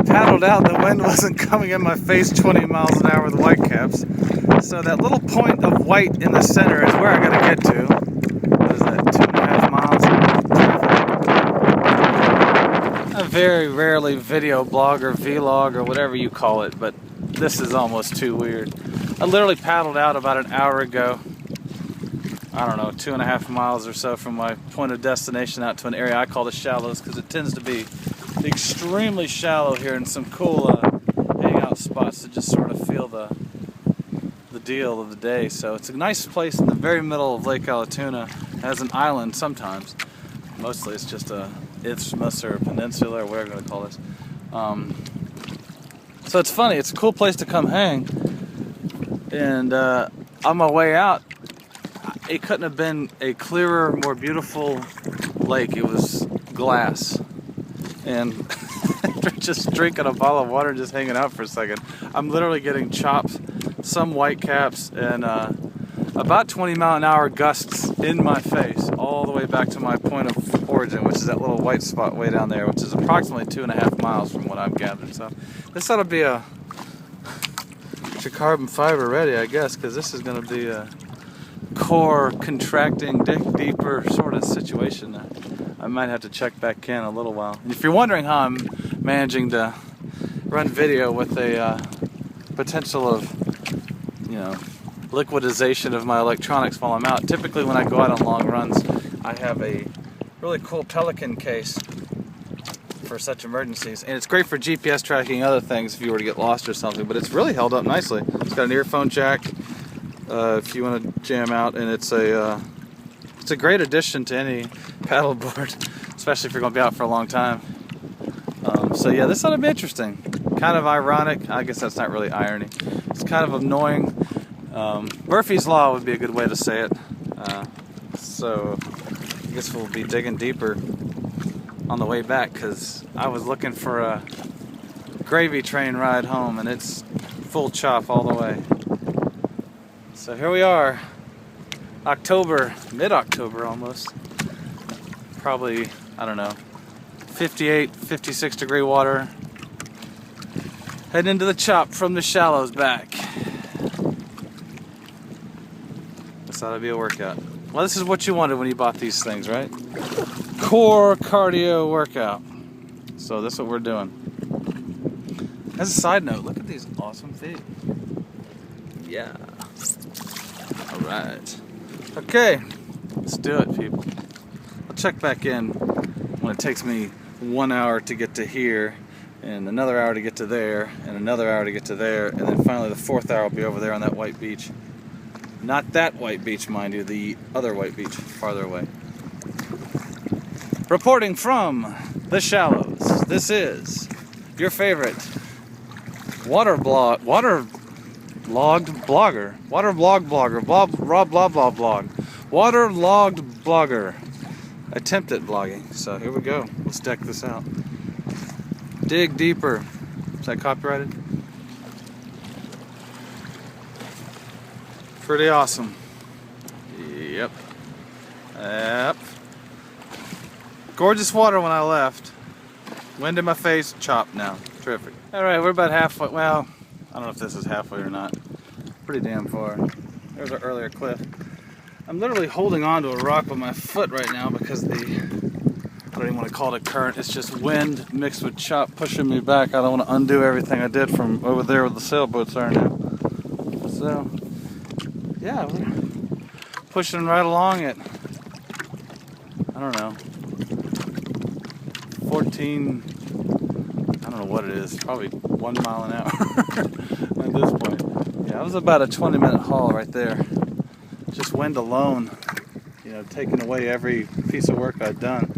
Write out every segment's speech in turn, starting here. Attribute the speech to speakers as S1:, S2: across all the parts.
S1: paddled out, the wind wasn't coming in my face 20 miles an hour with whitecaps. So that little point of white in the center is where I gotta get to. What is that, 2.5 miles? I very rarely video blog or vlog or whatever you call it, but this is almost too weird. I literally paddled out about an hour ago. I don't know, 2.5 miles or so from my point of destination out to an area I call the shallows, because it tends to be extremely shallow here, and some cool hangout spots to just sort of feel the deal of the day. So it's a nice place in the very middle of Lake Allatoona. It has an island sometimes. Mostly it's just a isthmus or a peninsula or whatever you're going to call this. So it's funny, it's a cool place to come hang. And on my way out, it couldn't have been a clearer, more beautiful lake. It was glass. And just drinking a bottle of water and just hanging out for a second. I'm literally getting chopped, some whitecaps, and about 20-mile-an-hour gusts in my face all the way back to my point of origin, which is that little white spot way down there, which is approximately 2.5 miles from what I've gathered. So this ought to be a carbon fiber ready, I guess, because this is going to be a core contracting, dig deeper sort of situation. I might have to check back in a little while. And if you're wondering how I'm managing to run video with a potential of, liquidization of my electronics while I'm out, typically when I go out on long runs, I have a really cool Pelican case for such emergencies, and it's great for GPS tracking other things if you were to get lost or something, but it's really held up nicely. It's got an earphone jack if you want to jam out, and it's a great addition to any paddleboard, especially if you're going to be out for a long time. So yeah, this ought to be interesting. Kind of ironic. I guess that's not really irony. It's kind of annoying. Murphy's Law would be a good way to say it. So I guess we'll be digging deeper on the way back, because I was looking for a gravy train ride home, and it's full chop all the way. So here we are, October, mid-October almost. Probably, I don't know, 58, 56 degree water. Heading into the chop from the shallows back. This ought to be a workout. Well, this is what you wanted when you bought these things, right? Core cardio workout. So that's what we're doing. As a side note, look at these awesome feet. Yeah. Alright. Okay. Let's do it, people. I'll check back in when it takes me 1 hour to get to here, and another hour to get to there, and another hour to get to there, and then finally the 4th hour will be over there on that white beach. Not that white beach, mind you, the other white beach, farther away. Reporting from the shallows, this is your favorite WaterBlogged blogger, WaterBlogged blogger, attempt at blogging. So here we go. Let's deck this out. Dig deeper. Is that copyrighted? Pretty awesome. Yep. Gorgeous water when I left. Wind in my face, chop now. Terrific. Alright, we're about halfway. Well, I don't know if this is halfway or not. Pretty damn far. There's our earlier cliff. I'm literally holding on to a rock with my foot right now because I don't even want to call it a current. It's just wind mixed with chop pushing me back. I don't want to undo everything I did from over there where the sailboats are now. So, yeah, we're pushing right along at, I don't know, 14, I don't know what it is, probably 1 mile an hour at this point. Yeah, it was about a 20-minute haul right there. Just wind alone, taking away every piece of work I'd done.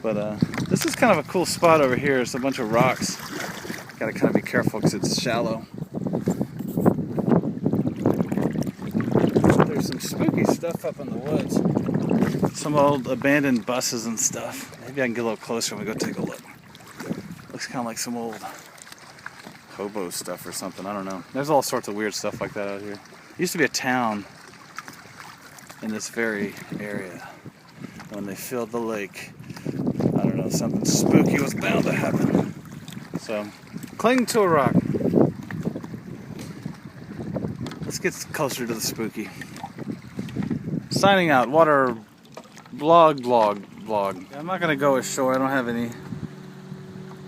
S1: But this is kind of a cool spot over here. It's a bunch of rocks. Gotta kind of be careful because it's shallow. There's some spooky stuff up in the woods. Some old abandoned buses and stuff. Maybe I can get a little closer when we go take a look. Looks kind of like some old hobo stuff or something. I don't know. There's all sorts of weird stuff like that out here. Used to be a town in this very area. When they filled the lake, I don't know, something spooky was bound to happen. So, cling to a rock. Let's get closer to the spooky. Signing out, WaterBlogged Logged. I'm not going to go ashore. I don't have any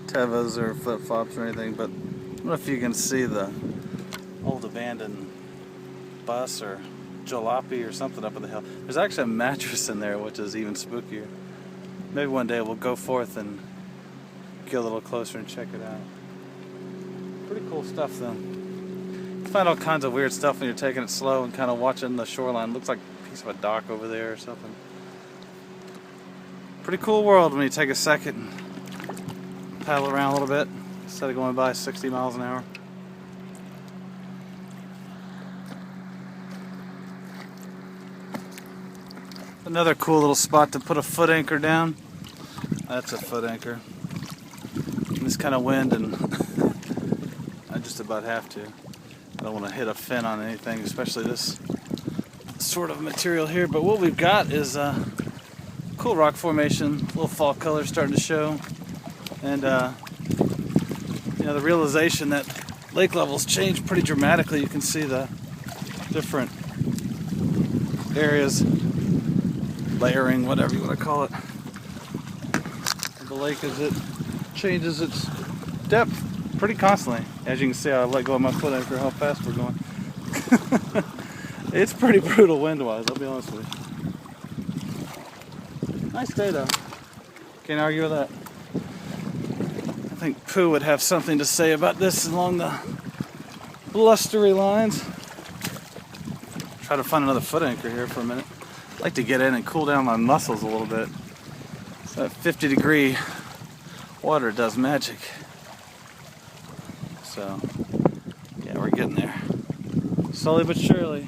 S1: tevas or flip-flops or anything, but I don't know if you can see the old abandoned bus or jalopy or something up in the hill. There's actually a mattress in there, which is even spookier. Maybe one day we'll go forth and get a little closer and check it out. Pretty cool stuff though. You find all kinds of weird stuff when you're taking it slow and kind of watching the shoreline. Looks like a piece of a dock over there or something. Pretty cool world when you take a second and paddle around a little bit instead of going by 60 miles an hour. Another cool little spot to put a foot anchor down. That's a foot anchor. In this kind of wind, and I just about have to. I don't want to hit a fin on anything, especially this sort of material here. But what we've got is a cool rock formation, little fall colors starting to show, and you know, the realization that lake levels change pretty dramatically. You can see the different areas, layering, whatever you want to call it, the lake as it changes its depth pretty constantly. As you can see, I let go of my foot anchor, how fast we're going. It's pretty brutal wind-wise, I'll be honest with you. Nice day though. Can't argue with that. I think Pooh would have something to say about this along the blustery lines. Try to find another foot anchor here for a minute. I'd like to get in and cool down my muscles a little bit. That 50-degree water does magic. So, yeah, we're getting there. Slowly but surely.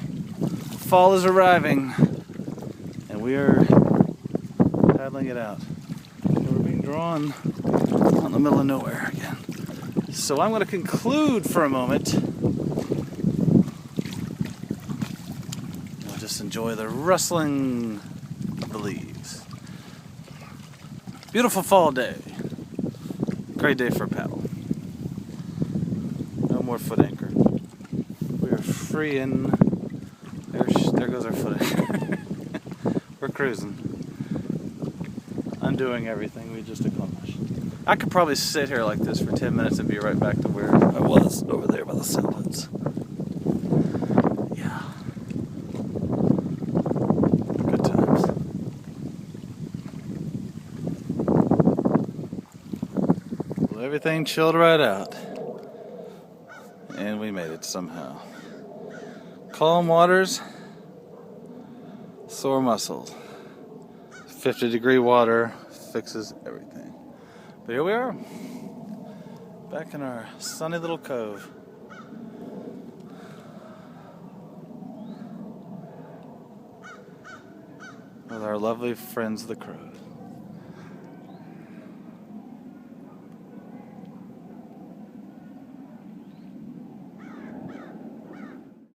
S1: Fall is arriving, and we are paddling it out. And we're being drawn out in the middle of nowhere again. So I'm going to conclude for a moment. We'll just enjoy the rustling of the leaves. Beautiful fall day. Great day for a paddle. No more foot anchor. We are free and there goes our foot anchor. We're cruising. Undoing everything we just accomplished. I could probably sit here like this for 10 minutes and be right back to where I was over there by the sailboats. Yeah. Good times. Well, everything chilled right out. And we made it somehow. Calm waters, sore muscles. 50-degree water fixes everything. But here we are, back in our sunny little cove. With our lovely friends the crows.